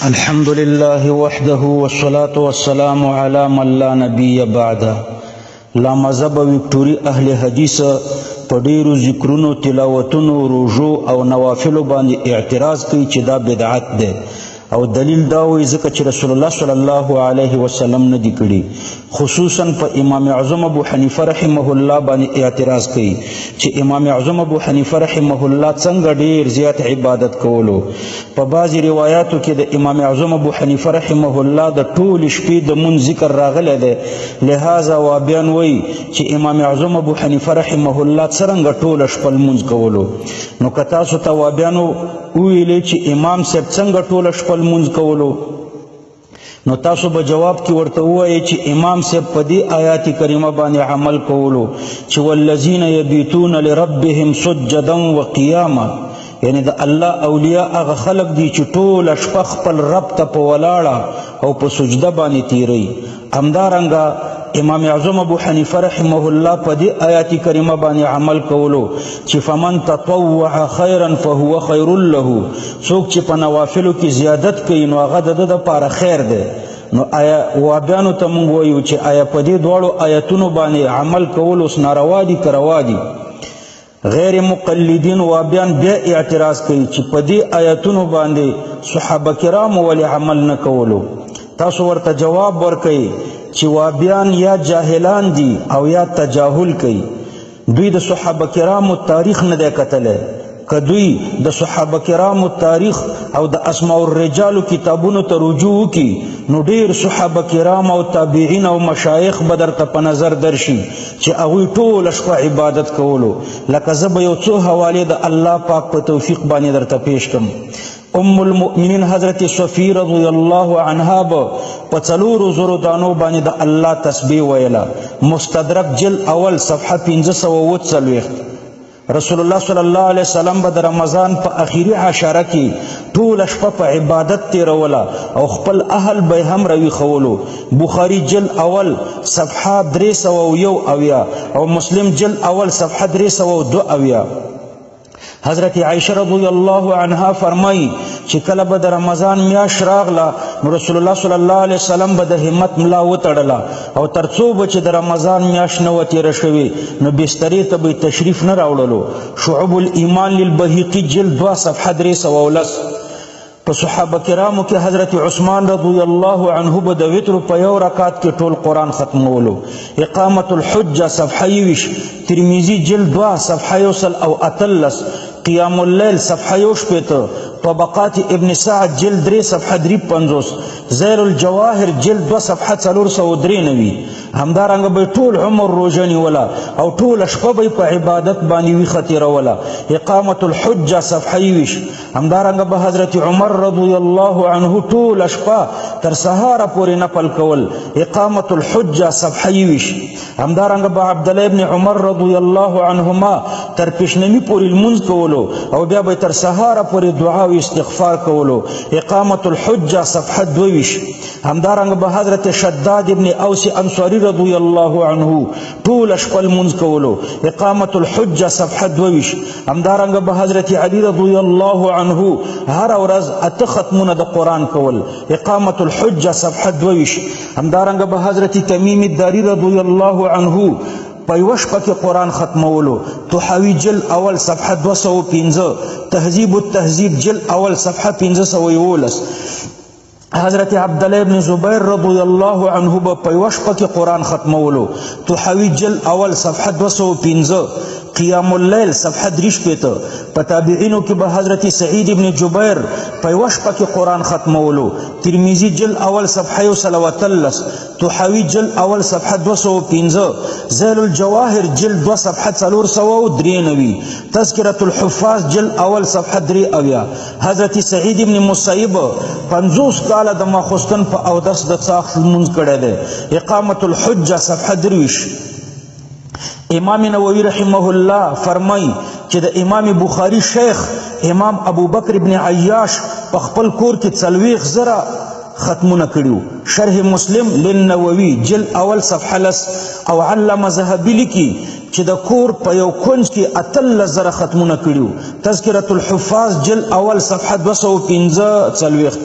الحمد لله وحده والصلاة والسلام على من لا نبي بعده. لا مذهب وکټوري اهل حدیث په ډیرو ذکرونو، تلاوتونو، روژو او نوافلو باندې اعتراض کوي چې دا بدعت ده، او دلیل دا وایي ځکه چې رسول الله صلی الله علیه وسلم نه دی کړي. خصوصا په امام اعظم ابو حنیفه رحمه الله باندې اعتراض کوي چې امام اعظم ابو حنیفه رحمه الله څنګه ډیر زیات عبادت کولو. په بعضی روایاتو کې د امام اعظم ابو حنیفه رحمه الله د ټول شپې د مون ذکر راغلی دی، لہذا وابیان وایي چې امام اعظم ابو حنیفه رحمه الله څرنګه ټوله شپه لمونځ کولو. نو که تاسو ته وابیانو وویلې چې امام صاحب څنګه ټوله شپه لمونځ کولو، نو تاسو به جواب کې ورته ووایئ چې امام صاحب په دې آیات کریمه باندې عمل کولو چې والذین یبیتون لربهم سجدا وقیاما، یعنی د الله اولیاء هغه خلق دي چې ټوله شپه خپل رب ته په ولاړه او په سجده باندې تیروي. همدارنګه امام اعظم ابو حنیفه رحمه الله په دې آیات کریمه باندې عمل کولو چې فمن تطوع خیرا فهو خیر له، څوک چې په نوافلو کې زیادت کوي نو هغه د ده دپاره خیر دی. نو آیا وابیانو ته موږ وایو چې آیا په دې دواړو آیتونو باندې عمل کول اوس ناروا دي که روا دي؟ غیر مقلدین وابیان بیا اعتراض کوي چې په دې آیتونو باندې صحابه کرامو ولې عمل نه کولو. تاسو ورته جواب ورکئ چې وابیان یا جاهلان دي او یا تجاهل کوي. دوی د صحابه کرامو تاریخ نه دی کتلی. که دوی د صحابه کرامو تاریخ او د اسماء الرجالو کتابونو ته رجوع وکړي نو ډیر صحابه کرام او تابعین او مشایخ به درته په نظر درشي چې هغوی ټوله شپه عبادت کولو. لکه زه به یو څو حوالې د الله پاک په توفیق باندې درته پیش کړم. ام المؤمنین حضرت صفیه رضی الله عنها به په 400 دانو باندې د الله تسبیح ویله. مستدرک جل اول صفحه 540. رسول الله صلی الله علیه وسلم به د رمضان په اخیری عشره کې ټوله شپه په عبادت تیروله او خپل اهل به هم راویښولو. بخاري جل اول صفحه 301 او مسلم جل اول صفحه 302. حضرت عائشہ رضی الله عنها فرمائی چې کله به د رمضان میاشت راغله نو رسول الله صلی الله علیه وسلم به د همت ملا وتړله او تر څو به چې د رمضان میاشت نه وه تېره شوې نو بسترې ته به تشریف نه راوړلو. شعب الایمان للبهقي جلد 2 صفحه 310. په صحابه کرامو کې حضرت عثمان رضی الله عنه به د وترو په یو رکعت کې ټول قرآن ختمولو. اقامت الحجه صفحه 20. ترمذی جلد 2 صفحه 138. قیام اللیل صفحه 1 طبقات ابن سعد جلد 3 صفحه 53. زیل الجواهر جلد 2 صفحه 493. همدارنګه به ټول عمر روژه نیوله او ټوله شپه به په عبادت باندې ویښه تېروله. اقامت الحجه صفحه 20. همدارنګه به حضرت عمر رضی الله عنه ټوله شپه تر سهاره پورې نفل کول. اقامت الحجه صفحه 20. همدارنګه به عبدالله ابن عمر رضی الله عنهما تر پیشنمي پورې لمونځ کولو او بیا به تر سهاره پورې دعا او استغفار کولو. اقامت الحجه صفحه 22. همدارنګه به حضرت شداد ابن اوس انصاری رضی الله عنه ټوله شپه لمونځ کولو. اقامت الحجه صفحه 22. همدارنګه به حضرت علی رضی الله عنه هر ورځ 8 ختمونه د قرآن کول. اقامت الحجه صفحه 22. همدارنګه به حضرت تمیم الداری رضی الله عنه په یوه شپه کې قرآن ختمولو. طحاوي جل اول صفحه 205. تهذیب التهذیب جل اول صفحه 511. حضرت عبدالله ابن زبیر رضی الله عنه به په یوه شپه کې قرآن ختمولو. طحاوي جل اول صفحه 205. قیام اللیل صفحه 3. په تابعینو کې به حضرت سعید ابن جبیر په یوه شپه کې قرآن ختمولو. ترمذی جل اول صفحه 113. طحاوي جل اول صفحه 205. زیل الجواهر جل 2 صفحه 493. تذکرة الحفاظ جل اول صفحه 3. حضرت سعید ابن مسیب 50 کاله د ماخوستن په اودس د څاښت لمونځ کړی دی. اقامت الحجه صفحه 23. امام نووي رحمه الله فرمای چې د امام بخاری شیخ امام ابو بکر ابن عیاش په خپل کور کې 40,000 ختمونه کړیو. شرح مسلم للنووي جلد اول صفحه 10 او علامه ذهبي لیکي چې د کور په یو کونج کې 18,000 ختمونه کړیو. تذکرة الحفاظ جلد اول صفحه 245.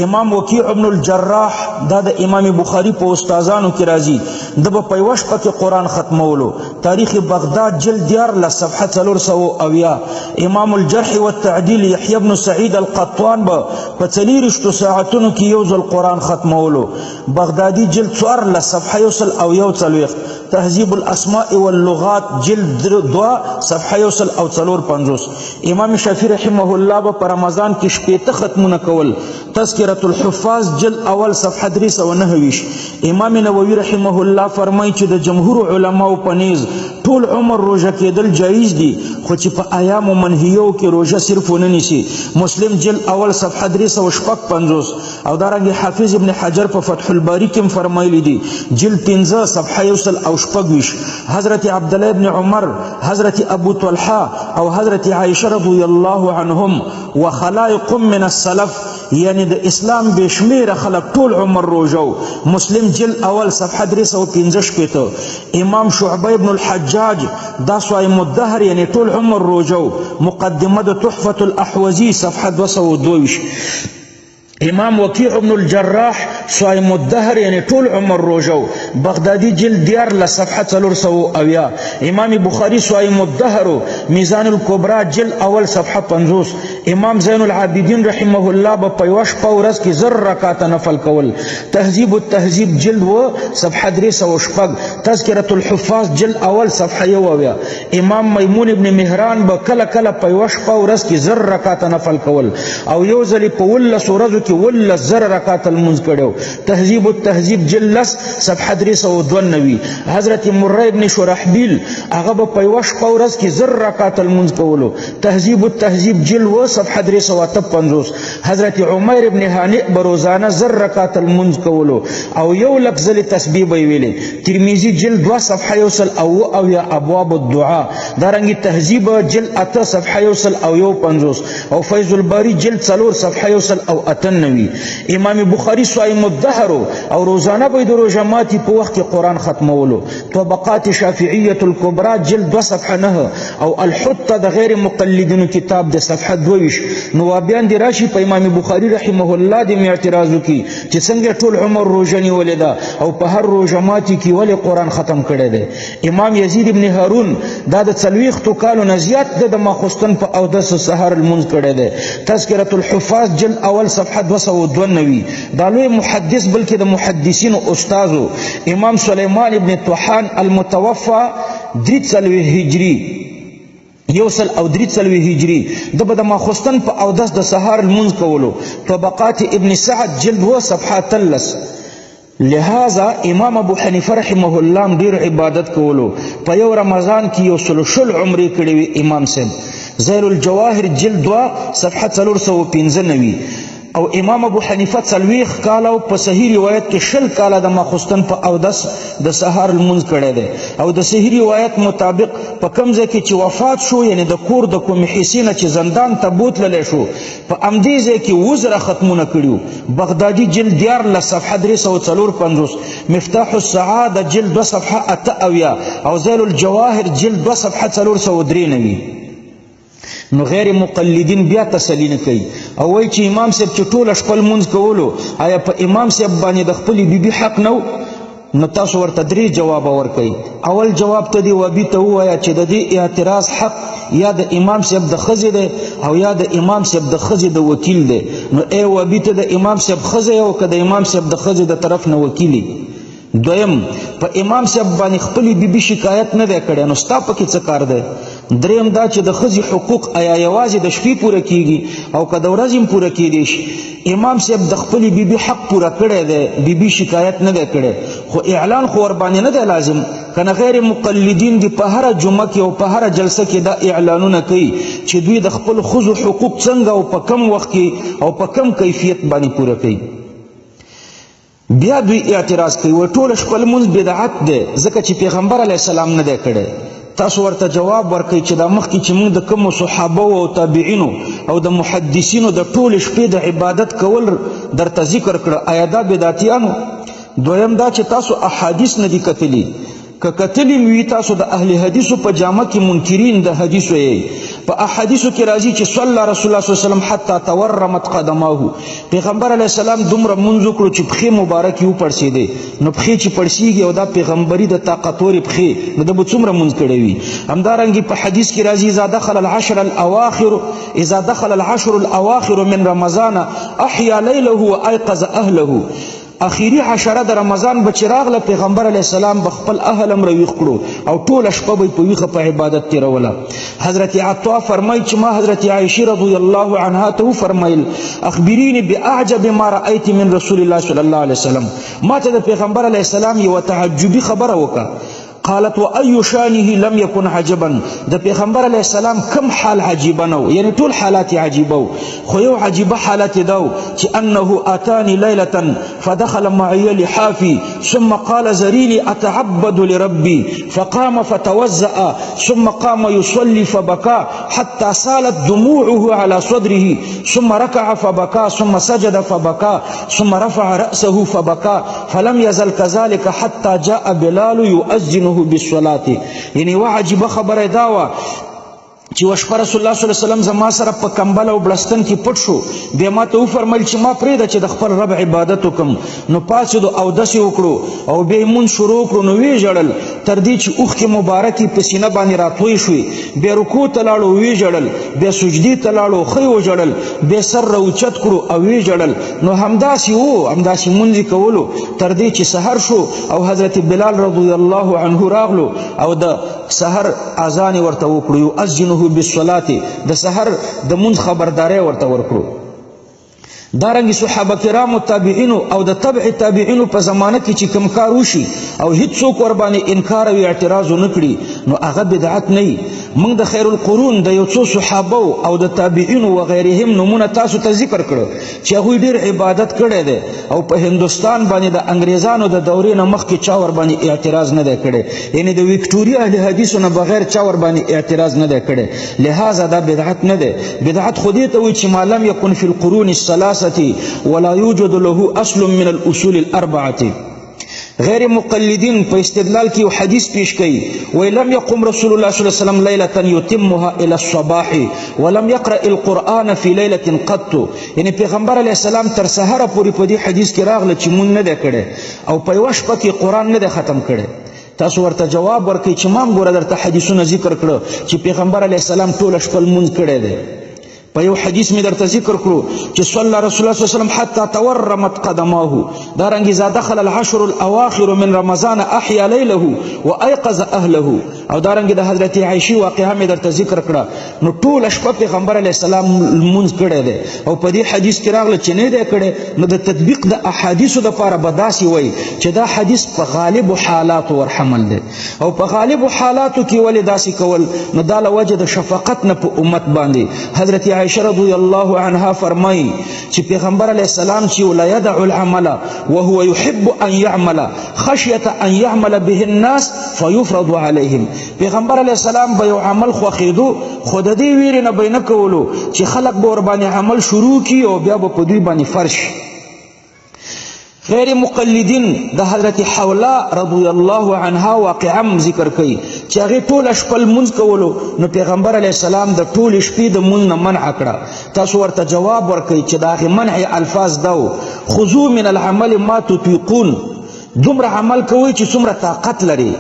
امام وکیع ابن الجراح دا د امام بخاری په استادانو کې راځي د په یوه شپه کې قرآن ختمولو. تاریخ بغداد جلد 14 صفحه 470. امام الجرح والتعدیل یحیی بن سعید القطوان به په 24 ساعتونو کې یو ځل قرآن ختمولو. بغدادي جلد 14 صفحه 141. تهذیب الاسماء واللغات جلد 2 صفحه 154. امام شافعی رحمه الله به په رمضان کې شپېته ختمونه کول. تذکرة الحفاظ جلد اول صفحه 329. امام نووي رحمه الله فرمایي چې د جمهور علماو په نیز ټول عمر روژه کېدل جایز دي، خو چې په ایام منهیو کې روژه صرف ونه نیسي. مسلم جلد اول صفحه 356. او دارنګه حافظ ابن حجر په فتح الباری کې فرمایلی دي جلد 15 صفحه 126. حضرت عبدالله ابن عمر، حضرت ابو طلحه او حضرت عائشه رضی الله عنهم وخلائق من السلف، یعنی د اسلام بشمیر خلق ټول عمر روژو. مسلم جلد اول صفحه 315. امام شعبه ابن الحجاج دا صائم الدهر یعنی ټول عمر روژو. مقدمه د تحفة الاحوزی صفحه 222. امام وکیع ابن الجراح صائم الدهر یعنی ټول عمر روژو. بغدادي جلد 14 صفحه 470. امام بخاری صائم الدهر. میزان الکبرى جلد اول صفحه 50. امام زین العابدین رحمه الله په یوه شپه ورځ کې 1000 رکعاته نفل کول. تهذیب التهذیب جلد 2 صفحه 306. تذکرة الحفاظ جلد اول صفحه 1. امام میمون ابن مهران به کله کله په یوه شپه ورځ کې 1000 رکعاته نفل کول او یو ځلې په 19 ورځو کې 19 رکعات المنز کړو. تهذیب التهذیب جلد 10 صفحه 392. حضرت مره ابن شرحبیل هغه په یوه شپه ورځ کې 1000 رکعات المنز کولو. تهذیب التهذیب جلد 2 صفحه 358. حضرت عمیر ابن هانئ به روزانه 1000 رکعات المنز کولو او یو لک ځلې تسبیح به ویلې. ترمذی جلد 2 صفحه 100 او یا ابواب الدعاء. دارنګه تهذیب جلد 8 صفحه 150 او فیض الباری جلد 4 صفحه 198. امام بخاری صائم الدهر او روزانه به د روژه ماتي په وخت کې قرآن ختمولو. طبقات شافعیة الکبرى جلد 2 صفحه 9 او الحطه د غیر مقلدینو کتاب د صفحه 22. نوابیان دی راشي په امام بخاری رحمه الله د اعتراض وکي چې څنګه ټول عمر روژه نیولې ده او په هر روژه ماتي کې ولې قرآن ختم کړی دی. امام یزید ابن هارون دا د 40 کالو نه زیات د ماخوستن په اودس سحر المنز کړی دی. تذکرة الحفاظ جلد اول صفحه 292. دا لوی محدث بلکې د محدثینو استازو امام سلیمان ابن طحان المتوفى 3 هجری یوسل او 3 هجری د به د ماخوستن په اودس د سهار المنز کولو. طبقات ابن سعد جلد 2 صفحه 13. لہذا امام ابو حنیفه رحمه الله ډیر عبادت کولو. په یو رمضان کې یو شل عمرې کړې وي امام صاحب. زیل الجواهر جلد 2 صفحه 495. او امام ابو حنیفه 40 کاله او په صحیح روایت کې 20 کاله د ماخوستن په اودس د سحر المنز کړی دی. او د صحیح روایت مطابق په کوم ځای کې چې وفات شو یعنی د کور د کوم حصې نه چې زندان ته بوتللی شو په همدې ځای کې 1000 ختمونه کړي. بغدادي جلد 14 صفحه 354. مفتاح السعاده جلد 2 صفحه 88 او زیل الجواهر جلد 2 صفحه 493. نو غیر مقلدین بیا تسلی نه کوي او وایي چې امام صاحب چې ټوله شپه لمونځ کولو آیا په امام صاحب باندې د خپلې بیبي حق نه نو تاسو ورته 3 جواب ورکوي. اول جواب ته دی وابي ته ووایه چې د دې اعتراض حق یا د امام صاحب د ښځې دی او یا د امام صاحب د ښځې د وکیل دی. نو ای وابي ته د امام صاحب ښځه او که د امام صاحب د ښځې د طرف نه وکیلي. دویم په امام صاحب باندې خپلې بیبي شکایت نه دی کړی نو ستا پکې څه کار دی. دریم دا چې د ښځې حقوق آیا یوازې د شپې پوره کیږي او که د ورځې هم پوره کیدی شي. امام صاحب د خپلې بیبي حق پوره کړی دی، بیبي شکایت نه دی کړی، خو اعلان خو ورباندې نه دی لازم. کنه غیر مقلدین دی په هره جمعه کې او په هره جلسه کې دا اعلانونه کوي چې دوی د خپل ښځو حقوق څنګه او په کم وخت کې او په کم کیفیت باندې پوره کوي. بیا دوی اعتراض کوي و ټوله شپه لمونځ بدعت دی ځکه چې پیغمبر علیه السلام نه دی کړی. تاسو ورته جواب ورکړئ چې دا مخکې چې موږ د کومو صحابه او تابعینو او د محدثینو د ټولې شپې د عبادت کول درته ذکر کړه، آیا دا بدعتیانو؟ دویم دا چې تاسو احادیث نه دي کتلي، که کتلي وي تاسو د اهل حدیثو په جامه کې منکرین د حدیثو یې. په احادیثو کې راځي چې صلی رسول الله صلی الله علیه وسلم حتی تورمت قدماه پیغمبر علیه السلام دومره منځ وکړو چې پښې مبارکې وپړسېدې نو پښې چې پړسېږي او دا پیغمبري د طاقتورې پښې نو ده به څومره منځ کړی وي. همدارنګې په حدیث کې راځي اذا دخل العشر الاواخر من رمضان احیا لیله وایقظ اهله. اخیری عشره د رمضان به چې راغله پیغمبر علیه السلام به خپل اهل هم راویښ کړو او ټوله شپه به یې په ویښه په عبادت تېروله. حضرت عطا فرمایي چې ما حضرت عایشې رضی الله عنها ته وفرمیل اخبریني باعجب ما رأیت من رسول الله صلی الله علیه وسلم. ما ته د پیغمبر علیه السلام یوه تعجبي خبره وکړه. قالت وأي شانه لم يكن عجبا. د پیغمبر علیه السلام کم حال عجیبه نو یعنی ټول حالات عجیبه و خو یو عجیبه حالت دا و چې انه اتاني ليله فدخل معي لحافي ثم قال زريني اتعبد لربي فقام فتوزأ ثم قام يصلي فبكى حتى سالت دموعه على صدره ثم ركع فبكى ثم سجد فبكى ثم رفع رأسه فبكى فلم يزل كذلك حتى جاء بلال يؤذنه بالصلاة. یعنی وا عجیبه خبره دا وه چې وشپه رسول الله صلی الله علیه وسلم زما سره په کمبل او بلستن کې پټ شو. بیا ما ته وفرمیل چې ما پرېږده چې د خپل رب عبادت وکړم. نو پاڅېدو اودس یې وکړو او بیا یې مونځ شروع کړو. نو ویې ژړل تر دې چې اوښکې مبارکې په سینه باندې راتوی شوې. بیا رکوع ته لاړو ویې ژړل. بیا سجدې ته لاړو ښه یې وژړل. بیا سر راوچت کړو او ویې ژړل. نو همداسې و همداسې مونځ یې کولو تر دې چې سحر شو او حضرت بلال رضی الله عنه راغلو او د سحر اذان ورته وکړو یؤذنه بالصلاة. د سحر د منځ خبرداری ورته ورکړو. دارنګې صحابه کرامو تابعینو او د تبع تابعینو په زمانه کې چې کوم کار وشي او هیڅوک ورباندې انکار او اعتراض ونه کړي نو هغه بدعت نه وي. موږ د خیر القرون د یو څو صحابو او د تابعینو وغیرهم نمونه تاسو ته ذکر کړو چې هغوی ډېر عبادت کړی دی او په هندوستان باندې د انګریزانو د دورې نه مخکې چا ورباندې اعتراض نه دی کړی. یعنې د وکټوریا اهل حدیثو نه بغیر چا ورباندې اعتراض نه دی کړی. لهذا دا بدعت نه دی. بدعت خو دې ته وایي چې ما لم یکن فی القرون الثلاثه ولا يوجد له اصل من الاصول الاربعه. غیر مقلدین په استدلال کې یو حدیث پیش کوي ولم يقم رسول الله صلی الله علیه وسلم ليله يتمها الى الصباح ولم يقرأ القرآن في ليله قط. یعنی پیغمبر علیه السلام تر سحر پورې په دې حدیث کې راغله چې مونږ نه دی کړی او په یوه شپه کې قرآن نه دی ختم کړی. تاسو ورته جواب ورکړئ چې ما هم ګوره درته حدیثونه ذکر کړه چې پیغمبر علیه السلام ټوله شپه لمونځ کړی دی. په یو حدیث می درته ذکر کړو چې صلی رسول الله صلی الله علیه وسلم حتی تورمت قدماه. دارنګې اذا دخل العشر الاواخر من رمضان احیا لیله وایقظ اهله. او دارنګې د حضرت عایشې واقعه می درته ذکر کړه. نو ټوله شپه پیغمبر علیه السلام لمونځ کړی دی او په دې حدیث کې راغله چې نه دی کړی. نو د تطبیق د احادیثو دپاره به داسې وایي چې دا حدیث په غالبو حالاتو ورحمل دی او په غالبو حالاتو کې ولې داسې کول نو دا له وجه د شفقت نه په امت باندې. حضرت عائشہ رضی الله عنها فرمایي چې پیغمبر علیه السلام چې لا يدع العمل وهو يحب ان يعمل خشيه ان يعمل به الناس فيفرض عليهم. پیغمبر علیه السلام به یو عمل خوښېدو خو د دې ویرې نه به یې نه کولو چې خلک به ورباندې عمل شروع کړي او بیا به په دوی باندې فرض شي. غیر مقلدین د حضرت حوله رضی الله عنها واقعا ذکر کوي چې هغې ټوله شپه لمونځ کولو نو پیغمبر علیه السلام د ټولې شپې د مونځ نه منع کړه. تاسو ورته جواب ورکوئ چې د هغې منع الفاظ دا و خذو من العمل ما تطیقون. دومره عمل کوئ چې څومره طاقت لري.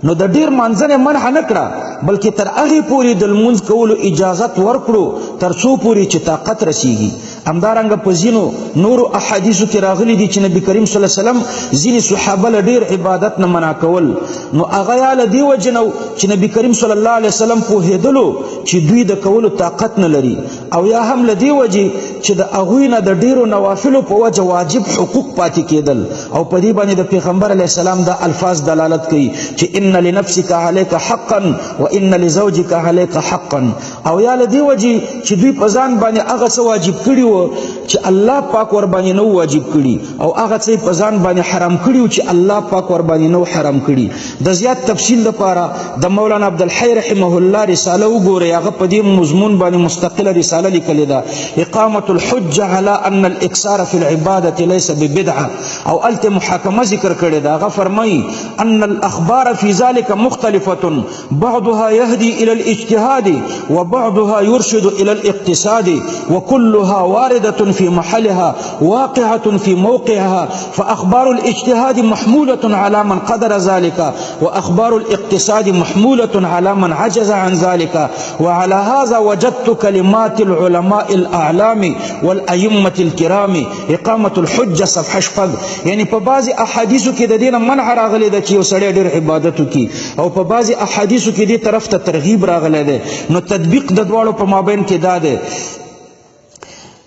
نو د ډیر مانځنې منع نه کړه بلکې تر هغې پورې د لمونځ کولو اجازت ورکړو تر څو پورې چې طاقت رسیږي. همدارنګه په ځینو نورو احادیثو کې راغلي دي چې نبي کریم صلی الله علیه وسلم ځینې صحابه له ډېر عبادت نه منع کول. نو هغه یا له دې وجې نه چې نبي کریم صلی الله علیه وسلم پوهېدلو چې دوی د کولو طاقت نه لري او یا هم له دې وجې چې د هغوی نه د ډېرو نوافلو په وجه واجب حقوق پاتې کېدل او په دې باندې د پیغمبر علیه السلام دا الفاظ دلالت کوي چې ان لنفسك عليك حقا وان لزوجك عليك حقا. او یا له دې وجې چې دوی په ځان باندې هغه څه واجب کړي چې الله پاک ور باندې نو واجب کړي او هغه څه په ځان باندې حرام کړي چې الله پاک ور باندې نو حرام کړي. د زیات تفصیل لپاره د مولانا عبدالحی رحمه الله رساله وګورئ. هغه په دې مضمون باندې مستقله رساله لیکلې ده اقامة الحجه على ان الاكثار في العباده ليس ببدعه. او الته محاکمه ذکر کړی دا، هغه فرمایي ان الاخبار في ذلك مختلفه بعضها يهدي الى الاجتهاد وبعضها يرشد الى الاقتصاد وكلها وارده في محلها واقعه في موقعها، فاخبار الاجتهاد محموله على من قدر ذلك واخبار الاقتصاد محموله على من عجز عن ذلك. وعلى هذا وجدت كلمات العلماء الاعلام والائمه الكرام اقامه الحجه صفحه شپږ. یعنی په بعضی احادیثو کې د دینه منع راغلی ده چې یو سړی ډېر عبادت وکړي، او په بعضی احادیثو کې دې طرف ته ترغیب راغلی دی. نو تطبیق د دواړو په مابین کې دا دی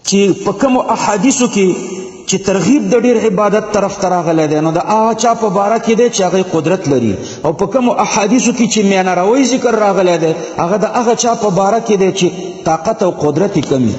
چې په کومو احادیثو کې چې ترغیب د ډیر عبادت طرف ته راغلی دی نو د هغه چا په باره کې دی چې هغه قدرت لري، او په کومو احادیثو کې چې میانه روی ذکر راغلی دی هغه د هغه چا په باره کې دی چې طاقت او قدرت یې کم وي.